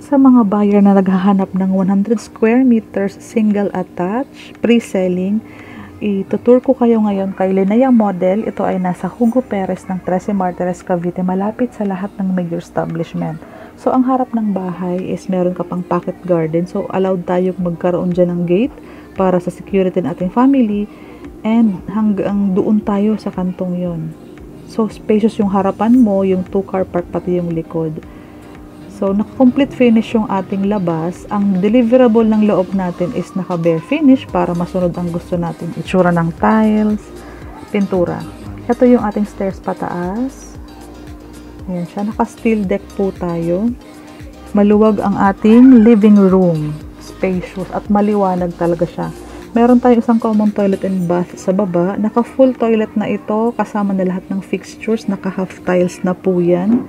Sa mga buyer na naghahanap ng 100 square meters single attached pre-selling, itutur ko kayo ngayon kay Linea Model. Ito ay nasa Hugo Perez ng 13 Martires, Cavite, malapit sa lahat ng major establishment. So ang harap ng bahay is meron ka pang pocket garden, so allowed tayo magkaroon dyan ng gate para sa security ng ating family, and hanggang doon tayo sa kantong yon. So spacious yung harapan mo, yung 2-car park, pati yung likod. So, naka-complete finish yung ating labas. Ang deliverable ng loob natin is naka-bare finish para masunod ang gusto natin. Itsura ng tiles, pintura. Ito yung ating stairs pataas. Ayan siya. Naka-steel deck po tayo. Maluwag ang ating living room. Spacious at maliwanag talaga siya. Meron tayong isang common toilet and bath sa baba. Naka-full toilet na ito. Kasama na lahat ng fixtures. Naka-half tiles na po yan.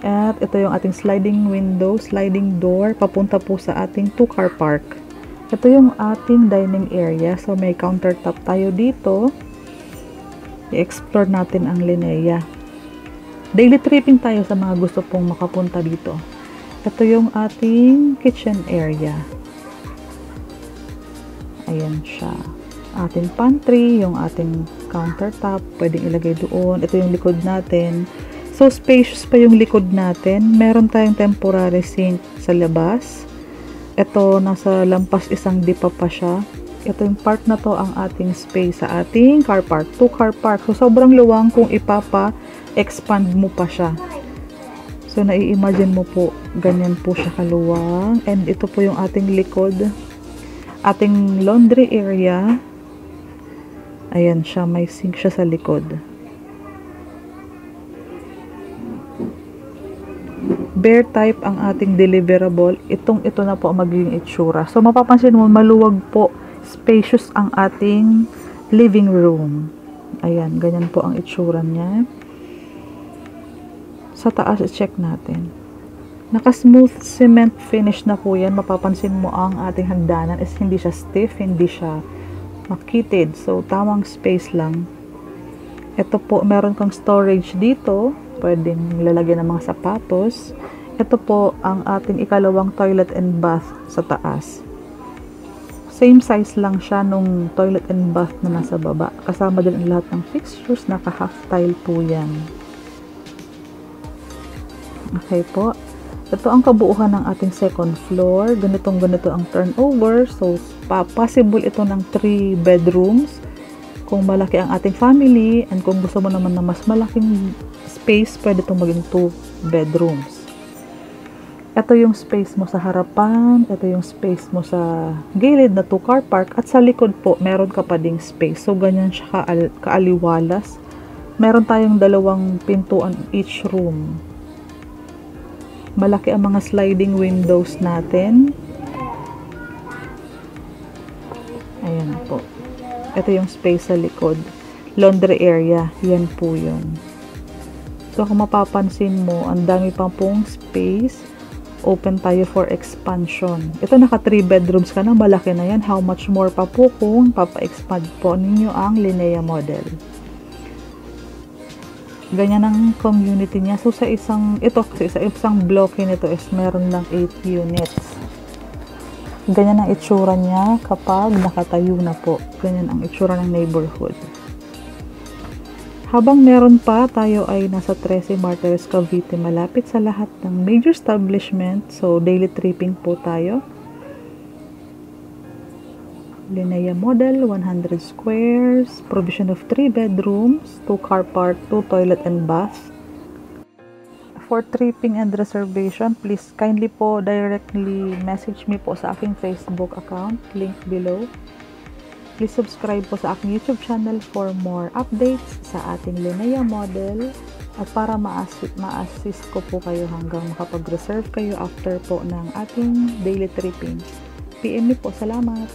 At ito yung ating sliding window, sliding door, papunta po sa ating 2-car park. Ito yung ating dining area. So, may countertop tayo dito. I-explore natin ang Linea. Daily tripping tayo sa mga gusto pong makapunta dito. Ito yung ating kitchen area. Ayan siya. Ating pantry, yung ating countertop, pwedeng ilagay doon. Ito yung likod natin. So, spacious pa yung likod natin. Meron tayong temporary sink sa labas. Ito, nasa lampas isang dipa pa siya. Ito yung part na to ang ating space sa ating car park. 2-car park. So, sobrang luwang kung ipapa-expand mo pa siya. So, nai-imagine mo po, ganyan po siya kaluwang. And ito po yung ating likod. Ating laundry area. Ayan siya, may sink siya sa likod. Bare type ang ating deliverable. Ito na po ang magiging itsura. So, mapapansin mo, maluwag po, spacious ang ating living room. Ayan, ganyan po ang itsura niya. Sa taas, check natin. Naka-smooth cement finish na po yan. Mapapansin mo ang ating hagdanan is hindi siya stiff, hindi siya makitid. So, tamang space lang. Ito po, meron kang storage dito. Pwedeng lalagyan ng mga sapatos. Ito po ang ating ikalawang toilet and bath sa taas. Same size lang siya nung toilet and bath na nasa baba. Kasama din ang lahat ng fixtures. Naka-half tile po yan. Okay po. Ito ang kabuuan ng ating second floor. Ganito ang turnover. So, possible ito ng 3 bedrooms. Kung malaki ang ating family, and kung gusto mo naman na mas malaking space, pwede itong maging 2 bedrooms. Ito yung space mo sa harapan, ito yung space mo sa gilid na 2-car park, at sa likod po, meron ka pa ding space. So, ganyan siya kaaliwalas. Meron tayong 2 pintuan each room. Malaki ang mga sliding windows natin. Ayan po. Ito yung space sa likod. Laundry area. Yan po yun. So, kung mapapansin mo, ang dami pang pong space. Open tayo for expansion. Ito, naka 3 bedrooms ka na. Malaki na yan. How much more pa po kung papa-expand po ninyo ang Linea Model. Ganyan ang community niya. So, sa isang block nito is meron lang 8 units. Ganyan ang itsura niya kapag nakatayo na po. Ganyan ang itsura ng neighborhood. Habang meron pa, tayo ay nasa 13 Martires, Cavite, malapit sa lahat ng major establishment. So, daily tripping po tayo. Linea Model, 100 squares, provision of 3 bedrooms, 2-car park, 2 toilet and bath. For tripping and reservation, please kindly po directly message me po sa aking Facebook account, link below. Please subscribe po sa aking YouTube channel for more updates sa ating Linea Model, at para ma-assist ko po kayo hanggang makapag-reserve kayo after po ng ating daily tripping. PM me po. Salamat!